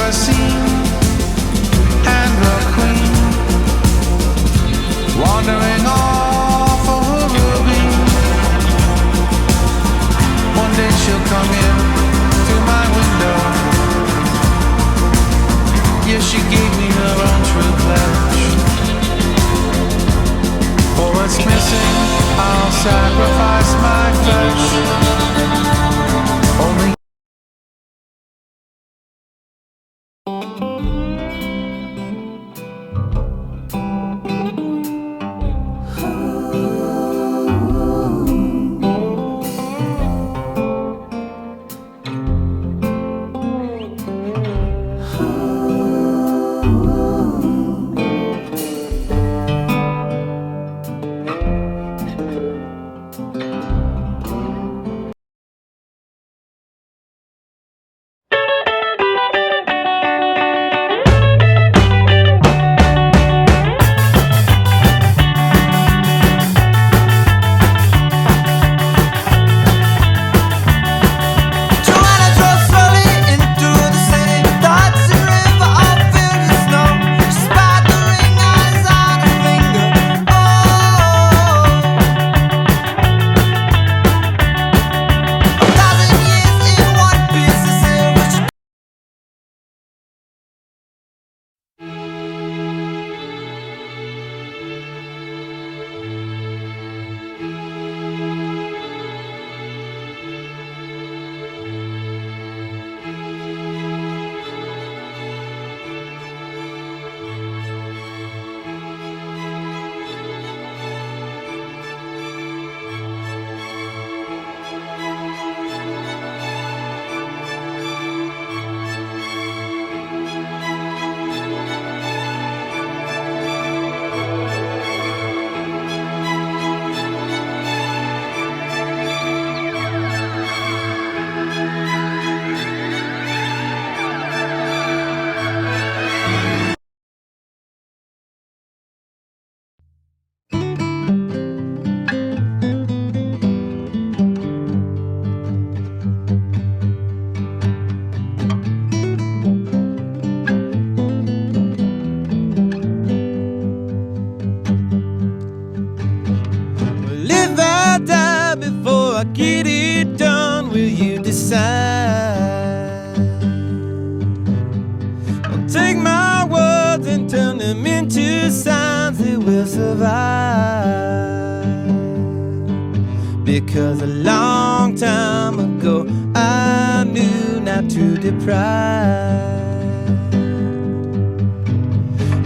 ever seen, and the queen wandering off for her ruby. One day she'll come in through my window. Yeah, she gave me her own true pledge. For what's missing, I'll sacrifice my flesh. Only if I die before I get it done, will you decide? I'll take my words and turn them into signs that will survive. Because a long time ago I knew not to deprive.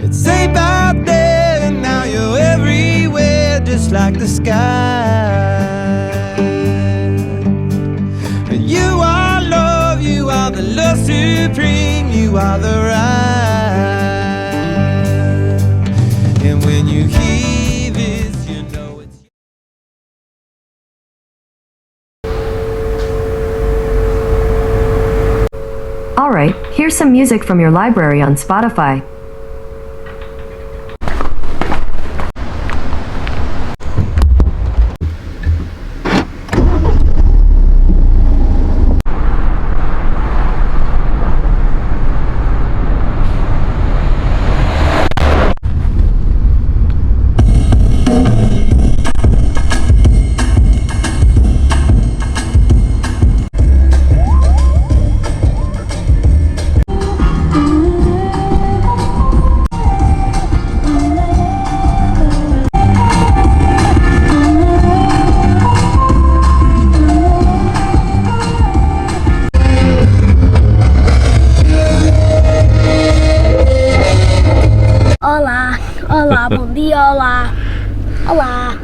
It's safe out there and now you're everywhere, just like the sky. You are love, you are the love supreme, you are the right. And when you hear this, you know it's Alright, here's some music from your library on Spotify. Olá, olá, bom dia, olá, olá.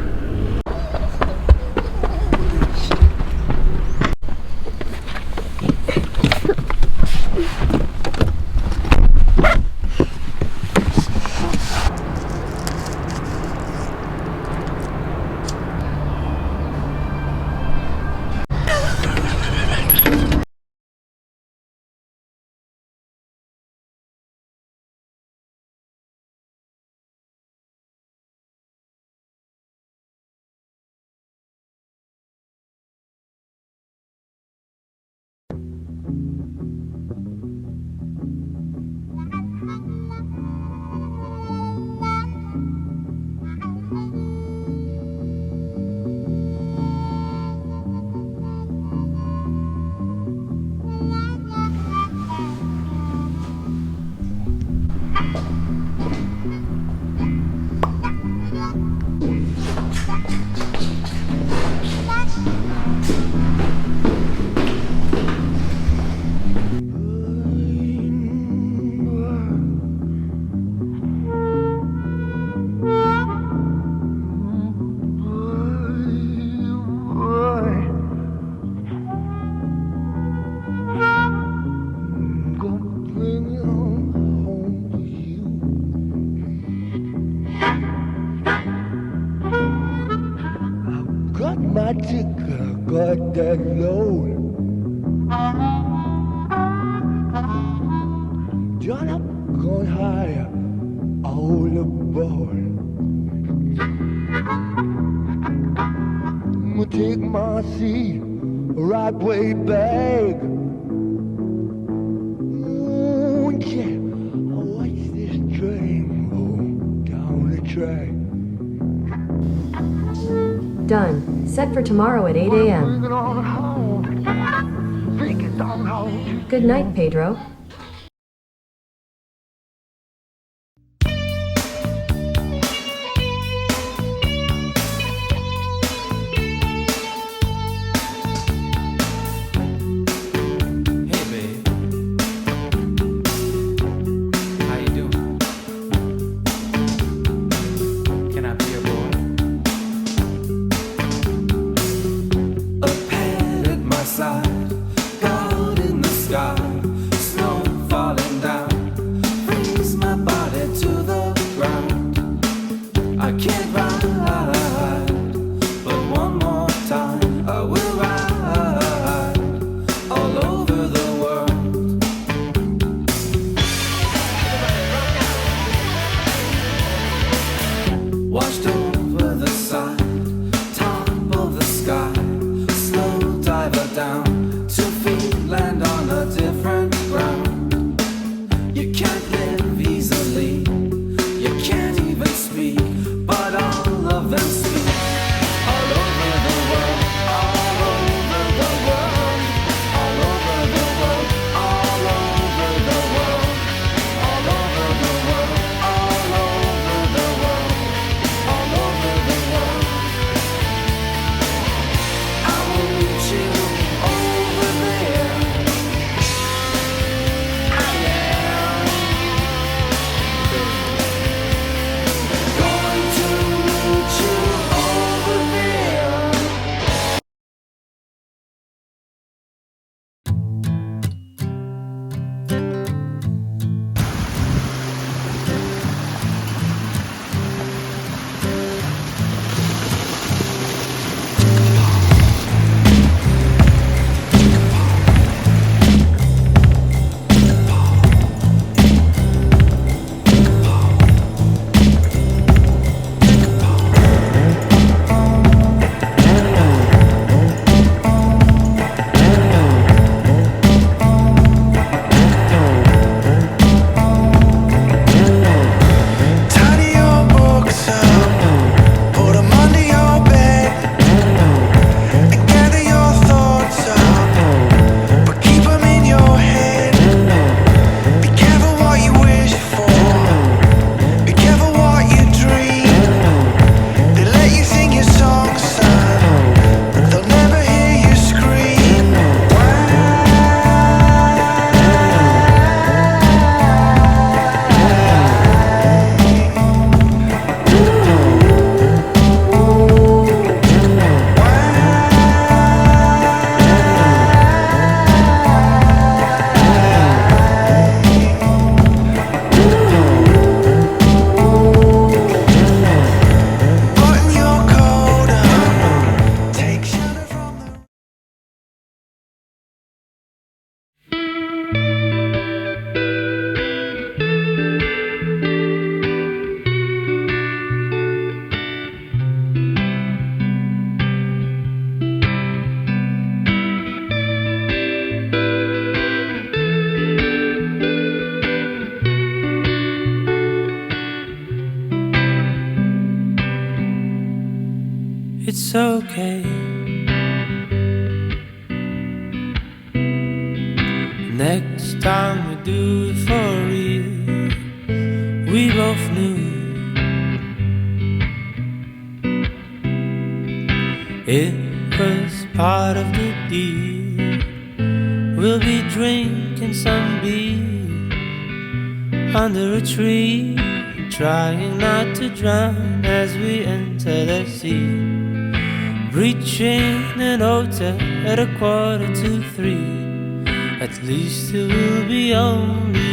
boy. I'ma take my seat right way back. Oh yeah, watch this train roll down the track. Done. Set for tomorrow at 8 a.m. Bring it on home. Take it on home. Good night, Pedro. Hey babe, how you doing? Can I be your boy? A pad at my side, God in the sky, snow falling down, freeze my body to the ground. I can't ride, but one more time I will ride all over the world. Washed over the side, top of the sky, slow diver down, 2 feet land on a different ground. You can't live easily, you can't even speak, but all of them speak. All over the world, all over the world, all over the world, all over the world, all over the world, all over the world, all over the world. I will meet you over there. I am going to meet you over there. Tidy your books up, put 'em under your bed, and gather your thoughts up, but keep 'em in your head. Be careful what you wish for, be careful what you dream. They let you sing your songs, son, but they'll never hear you scream. Button your coat up, take shelter from the It's okay. Next time we do it for real. We both knew it was part of the deal. We'll be drinking some beer under a tree, trying not to drown as we enter the sea. Reaching an hotel at 2:45. At least it will be only